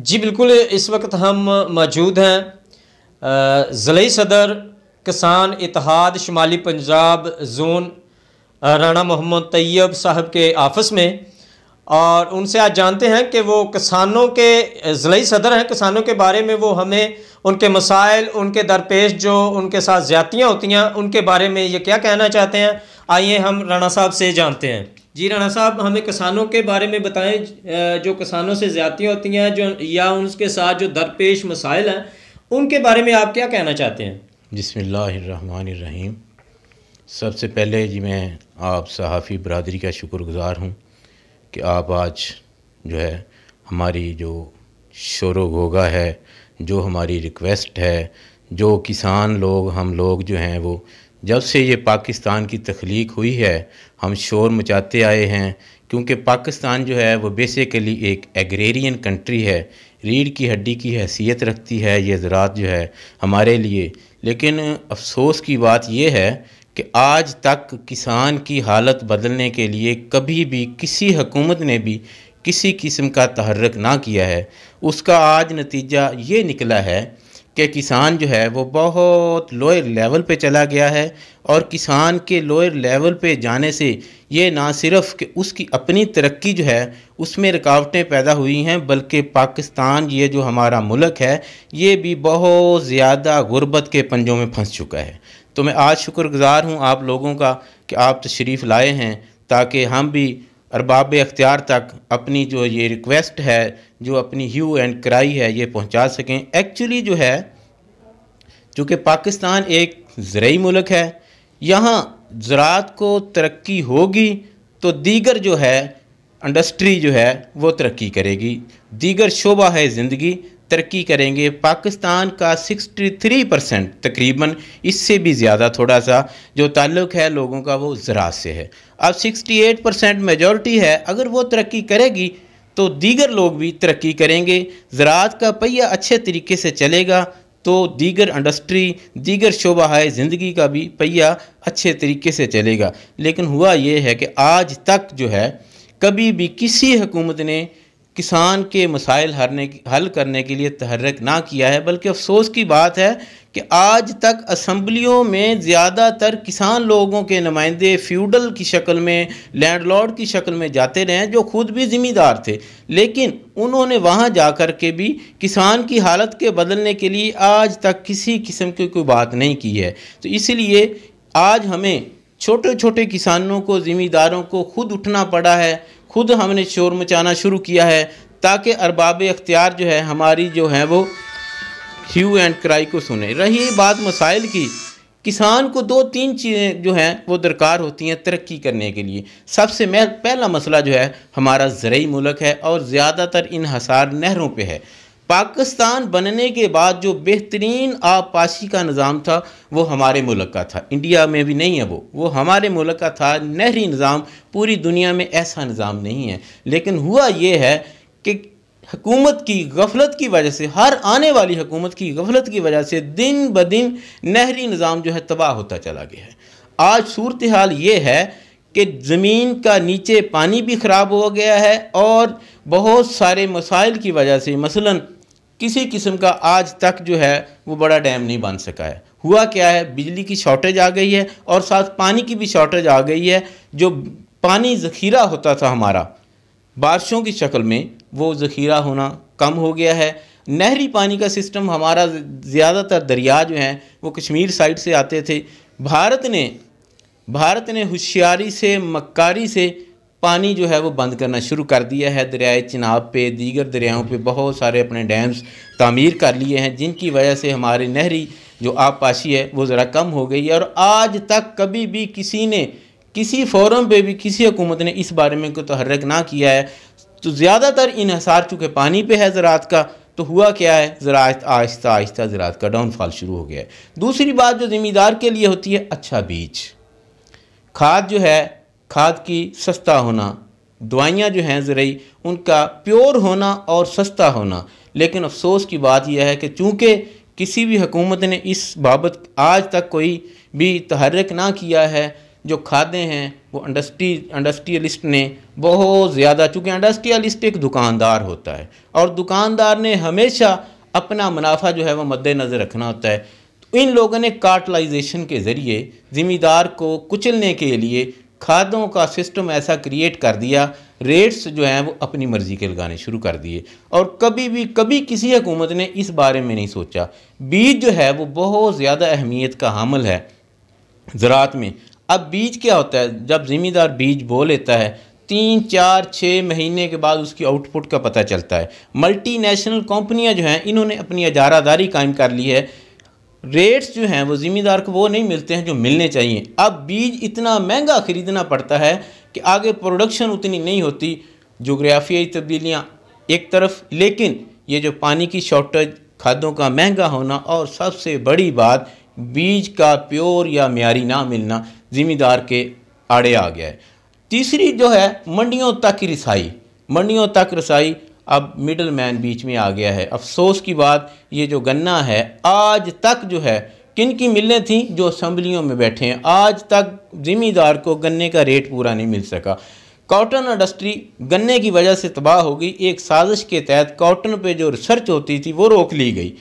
जी बिल्कुल, इस वक्त हम मौजूद हैं ज़िले सदर किसान इत्तेहाद शुमाली पंजाब ज़ोन राणा मोहम्मद तैयब साहब के ऑफ़िस में, और उनसे आज जानते हैं कि वो किसानों के ज़िले सदर हैं। किसानों के बारे में वो हमें उनके मसाइल, उनके दरपेश जो उनके साथ ज़्यादतियाँ होती हैं, उनके बारे में ये क्या कहना चाहते हैं। आइए हम राणा साहब से जानते हैं। जी राणा साहब, हमें किसानों के बारे में बताएं, जो किसानों से ज़्यादतियाँ होती हैं जो या उनके साथ जो दरपेश मसाइल हैं, उनके बारे में आप क्या कहना चाहते हैं। बिस्मिल्लाहिर्रहमानिर्रहीम। सबसे पहले जी मैं आप सहाफ़ी बरदरी का शुक्रगुज़ार हूँ कि आप आज जो है हमारी जो शोरो गोगा है, जो हमारी रिक्वेस्ट है, जो किसान लोग हम लोग जो हैं वो जब से ये पाकिस्तान की तख्लीक हुई है हम शोर मचाते आए हैं, क्योंकि पाकिस्तान जो है वो बेसिकली एक एग्रेरियन कंट्री है, रीढ़ की हड्डी की हैसियत रखती है ये ज़रात जो है हमारे लिए। लेकिन अफसोस की बात यह है कि आज तक किसान की हालत बदलने के लिए कभी भी किसी हुकूमत ने भी किसी किस्म का तहर्रुक ना किया है। उसका आज नतीजा ये निकला है कि किसान जो है वो बहुत लोअर लेवल पे चला गया है, और किसान के लोअर लेवल पे जाने से ये ना सिर्फ़ कि उसकी अपनी तरक्की जो है उसमें रुकावटें पैदा हुई हैं, बल्कि पाकिस्तान ये जो हमारा मुल्क है ये भी बहुत ज़्यादा गुर्बत के पंजों में फंस चुका है। तो मैं आज शुक्रगुज़ार हूँ आप लोगों का कि आप तशरीफ़ लाए हैं ताकि हम भी अरबाब अख्तियार तक अपनी जो ये रिक्वेस्ट है, जो अपनी ह्यू एंड क्राई है, ये पहुंचा सकें। एक्चुअली जो है चूँकि पाकिस्तान एक ज़रई मुल्क है, यहाँ ज़राअत को तरक्की होगी तो दीगर जो है इंडस्ट्री जो है वो तरक्की करेगी, दीगर शोबा है ज़िंदगी तरक्की करेंगे। पाकिस्तान का 63% तकरीबन, इससे भी ज़्यादा थोड़ा सा जो ताल्लुक़ है लोगों का वो ज़राअत से है। अब 68% मेजॉरिटी है, अगर वो तरक्की करेगी तो दीगर लोग भी तरक्की करेंगे। ज़राअत का पहिया अच्छे तरीके से चलेगा तो दीगर इंडस्ट्री, दीगर शोबा है ज़िंदगी का भी पहिया अच्छे तरीके से चलेगा। लेकिन हुआ ये है कि आज तक जो है कभी भी किसी हुकूमत ने किसान के मसाइल हल करने के लिए तहर्रुक ना किया है, बल्कि अफसोस की बात है कि आज तक असम्बलियों में ज़्यादातर किसान लोगों के नुमाइंदे फ्यूडल की शक्ल में, लैंडलॉर्ड की शक्ल में जाते रहे जो खुद भी ज़िम्मेदार थे, लेकिन उन्होंने वहाँ जा कर के भी किसान की हालत के बदलने के लिए आज तक किसी किस्म की कोई बात नहीं की है। तो इसलिए आज हमें छोटे छोटे किसानों को, ज़िम्मेदारों को खुद उठना पड़ा है, खुद हमने शोर मचाना शुरू किया है ताकि अरबाब अख्तियार जो है हमारी जो है वो ह्यू एंड क्राई को सुने। रही बात मसाइल की, किसान को 2-3 चीज़ें जो हैं वो दरकार होती हैं तरक्की करने के लिए। सबसे पहला मसला जो है हमारा ज़रई मुल्क है और ज़्यादातर इन्हसार नहरों पे है। पाकिस्तान बनने के बाद जो बेहतरीन आबपाशी का निज़ाम था वो हमारे मुल्क का था, इंडिया में भी नहीं है वो हमारे मुल्क का था। नहरी निज़ाम पूरी दुनिया में ऐसा निज़ाम नहीं है। लेकिन हुआ ये है कि हुकूमत की गफलत की वजह से, हर आने वाली हुकूमत की गफलत की वजह से दिन ब दिन नहरी निज़ाम जो है तबाह होता चला गया है। आज सूरत हाल ये है कि ज़मीन का नीचे पानी भी ख़राब हो गया है और बहुत सारे मसाइल की वजह से, मसलन किसी किस्म का आज तक जो है वो बड़ा डैम नहीं बन सका है। हुआ क्या है, बिजली की शॉर्टेज आ गई है और साथ पानी की भी शॉर्टेज आ गई है। जो पानी ज़ख़ीरा होता था हमारा बारिशों की शक्ल में, वो ज़ख़ीरा होना कम हो गया है। नहरी पानी का सिस्टम हमारा, ज़्यादातर दरिया जो हैं वो कश्मीर साइड से आते थे। भारत ने होशियारी से, मक्कारी से पानी जो है वो बंद करना शुरू कर दिया है। दरियाए चिनाब पे, दीगर दरियाओं पे बहुत सारे अपने डैम्स तामीर कर लिए हैं, जिनकी वजह से हमारी नहरी जो आबपाशी है वो ज़रा कम हो गई है। और आज तक कभी भी किसी ने, किसी फोरम पे भी किसी हुकूमत ने इस बारे में कोई तहर्रुक ना किया है। तो ज़्यादातर इन्हसार चूँकि पानी पे है ज़राअत का, तो हुआ क्या है, ज़राअत आहिस्ता आहिस्ता ज़राअत का डाउनफॉल शुरू हो गया है। दूसरी बात जो ज़िम्मेदार के लिए होती है, अच्छा बीज, खाद जो है, खाद की सस्ता होना, दवाइयाँ जो हैं ज़रई उनका प्योर होना और सस्ता होना। लेकिन अफसोस की बात यह है कि चूँकि किसी भी हुकूमत ने इस बाबत आज तक कोई भी तहर्रुक ना किया है, जो खादें हैं वो इंडस्ट्रियलिस्ट ने बहुत ज़्यादा, चूँकि इंडस्ट्रियलिस्ट एक दुकानदार होता है और दुकानदार ने हमेशा अपना मुनाफा जो है वो मद्देनज़र रखना होता है। तो इन लोगों ने कार्टलाइजेशन के ज़रिए ज़मींदार को कुचलने के लिए खादों का सिस्टम ऐसा क्रिएट कर दिया, रेट्स जो हैं वो अपनी मर्ज़ी के लगाने शुरू कर दिए और कभी किसी हुकूमत ने इस बारे में नहीं सोचा। बीज जो है वो बहुत ज़्यादा अहमियत का हामिल है ज़राअत में। अब बीज क्या होता है, जब ज़मींदार बीज बो लेता है 3, 4, 6 महीने के बाद उसकी आउटपुट का पता चलता है। मल्टीनेशनल कंपनियां जो हैं इन्होंने अपनी इजारादारी कायम कर ली है। रेट्स जो हैं वो ज़मींदार को वो नहीं मिलते हैं जो मिलने चाहिए। अब बीज इतना महंगा ख़रीदना पड़ता है कि आगे प्रोडक्शन उतनी नहीं होती। जोग्राफियाई तब्दीलियाँ एक तरफ, लेकिन ये जो पानी की शॉर्टेज, खादों का महंगा होना और सबसे बड़ी बात बीज का प्योर या मियारी ना मिलना ज़मींदार के आड़े आ गया है। तीसरी जो है मंडियों तक की रसाई, मंडियों तक रसाई, अब मिडल मैन बीच में आ गया है। अफसोस की बात, ये जो गन्ना है आज तक जो है, किन की मिलें थी जो असम्बलियों में बैठे हैं, आज तक ज़मींदार को गन्ने का रेट पूरा नहीं मिल सका। कॉटन इंडस्ट्री गन्ने की वजह से तबाह हो गई। एक साजिश के तहत कॉटन पे जो रिसर्च होती थी वो रोक ली गई।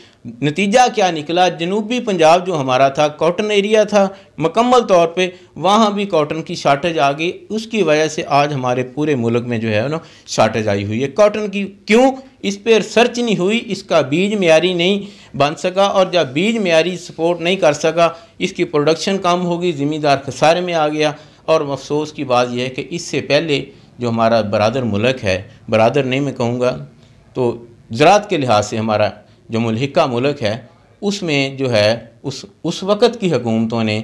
नतीजा क्या निकला, जनूबी पंजाब जो हमारा था कॉटन एरिया था मुकम्मल तौर पे, वहाँ भी कॉटन की शार्टेज आ गई। उसकी वजह से आज हमारे पूरे मुल्क में जो है ना शार्टेज आई हुई है कॉटन की। क्यों? इस पर रिसर्च नहीं हुई, इसका बीज मियारी नहीं बन सका और जब बीज मियारी सपोर्ट नहीं कर सका इसकी प्रोडक्शन कम होगी, ज़मींदार खसारे में आ गया। और अफसोस की बात यह है कि इससे पहले जो हमारा बरादर मुल्क है, बरादर नहीं मैं कहूँगा, तो ज़राअत के लिहाज से हमारा जो मुल्हिका मुल्क है उसमें जो है उस वक़्त की हुकूमतों ने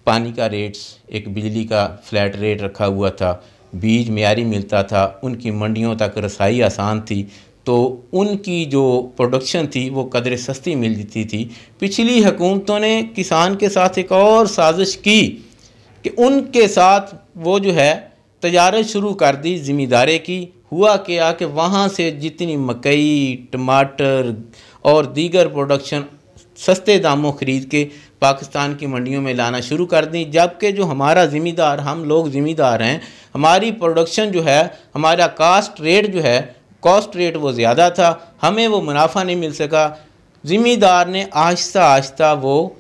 पानी का रेट्स, एक बिजली का फ्लैट रेट रखा हुआ था, बीज मियारी मिलता था, उनकी मंडियों तक रसाई आसान थी, तो उनकी जो प्रोडक्शन थी वो कदर सस्ती मिल जाती थी। पिछली हुकूमतों ने किसान के साथ एक और साजिश की कि उनके साथ वो जो है तजारत शुरू कर दी ज़मींदारे की। हुआ क्या कि वहाँ से जितनी मकई, टमाटर और दीगर प्रोडक्शन सस्ते दामों ख़रीद के पाकिस्तान की मंडियों में लाना शुरू कर दी, जबकि जो हमारा ज़मींदार, हम लोग ज़मींदार हैं, हमारी प्रोडक्शन जो है, हमारा कॉस्ट रेट वो ज़्यादा था, हमें वो मुनाफा नहीं मिल सका। ज़मींदार ने आहिस्ता आहिस्ता वो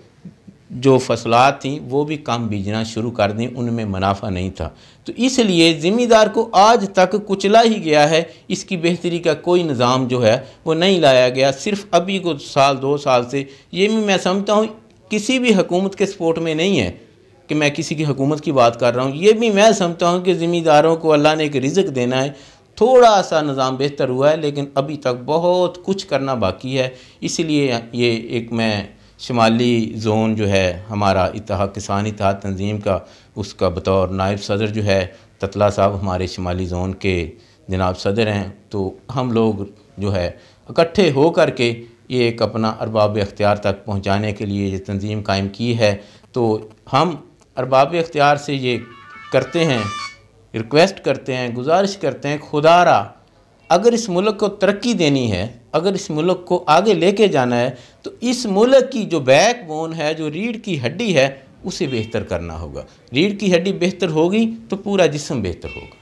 जो फसलात थी वो भी कम बीजना शुरू कर दी, उनमें मुनाफा नहीं था। तो इसलिए ज़मींदार को आज तक कुचला ही गया है। इसकी बेहतरी का कोई निज़ाम जो है वो नहीं लाया गया। सिर्फ अभी को साल 2 साल से ये भी मैं समझता हूँ किसी भी हुकूमत के सपोर्ट में नहीं है कि मैं किसी की हुकूमत की बात कर रहा हूँ, ये भी मैं समझता हूँ कि ज़मींदारों को अल्लाह ने एक रिज़्क़ देना है। थोड़ा सा निज़ाम बेहतर हुआ है लेकिन अभी तक बहुत कुछ करना बाकी है। इसलिए ये एक मैं शुमाली ज़ोन जो है हमारा किसान इत्तेहाद तंजीम का, उसका बतौर नायब सदर जो है ततला साहब हमारे शुमाली ज़ोन के जनाब सदर हैं, तो हम लोग जो है इकट्ठे हो कर के ये एक अपना अरबाब इख्तियार तक पहुँचाने के लिए ये तंजीम कायम की है। तो हम अरबाब इख्तियार से ये करते हैं, रिक्वेस्ट करते हैं, गुजारिश करते हैं, खुदारा अगर इस मुल्क को तरक्की देनी है, अगर इस मुल्क को आगे लेके जाना है, तो इस मुल्क की जो बैकबोन है, जो रीढ़ की हड्डी है, उसे बेहतर करना होगा। रीढ़ की हड्डी बेहतर होगी तो पूरा जिस्म बेहतर होगा।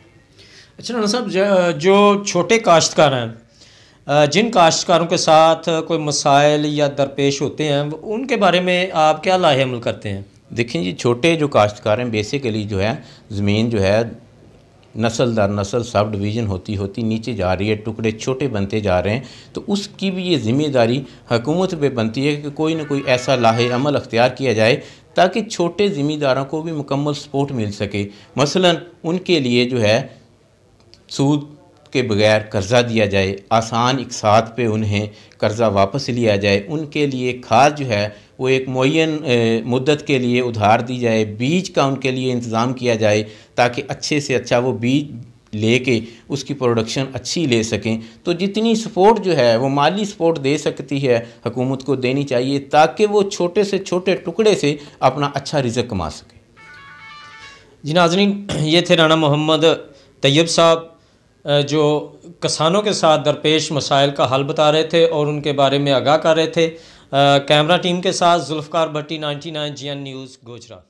अच्छा राना साहब, जो छोटे काश्तकार हैं, जिन काश्तकारों के साथ कोई मसाइल या दरपेश होते हैं, उनके बारे में आप क्या लाहे अमल करते हैं? देखें जी, छोटे जो काश्तकार हैं बेसिकली जो है ज़मीन जो है नस्ल दर नस्ल सब डिवीज़न होती नीचे जा रही है, टुकड़े छोटे बनते जा रहे हैं। तो उसकी भी ये ज़िम्मेदारी हुकूमत पे बनती है कि कोई ना कोई ऐसा लाहे अमल अख्तियार किया जाए ताकि छोटे ज़िम्मेदारों को भी मुकम्मल सपोर्ट मिल सके। मसलन उनके लिए जो है सूद के बगैर कर्ज़ा दिया जाए, आसान इकसात पे उन्हें कर्ज़ा वापस लिया जाए, उनके लिए खाद जो है वो एक मुअय्यन मुद्दत के लिए उधार दी जाए, बीज का उनके लिए इंतज़ाम किया जाए ताकि अच्छे से अच्छा वो बीज लेके उसकी प्रोडक्शन अच्छी ले सकें। तो जितनी सपोर्ट जो है वो माली सपोर्ट दे सकती है हुकूमत को देनी चाहिए ताकि वो छोटे से छोटे टुकड़े से अपना अच्छा रिज़्क़ कमा सके। जी नाज़रीन, ये थे राना मोहम्मद तैयब साहब जो किसानों के साथ दरपेश मसाइल का हल बता रहे थे और उनके बारे में आगाह कर रहे थे। कैमरा टीम के साथ जुल्फ़कार भट्टी, 99 GN न्यूज़, गुजरात।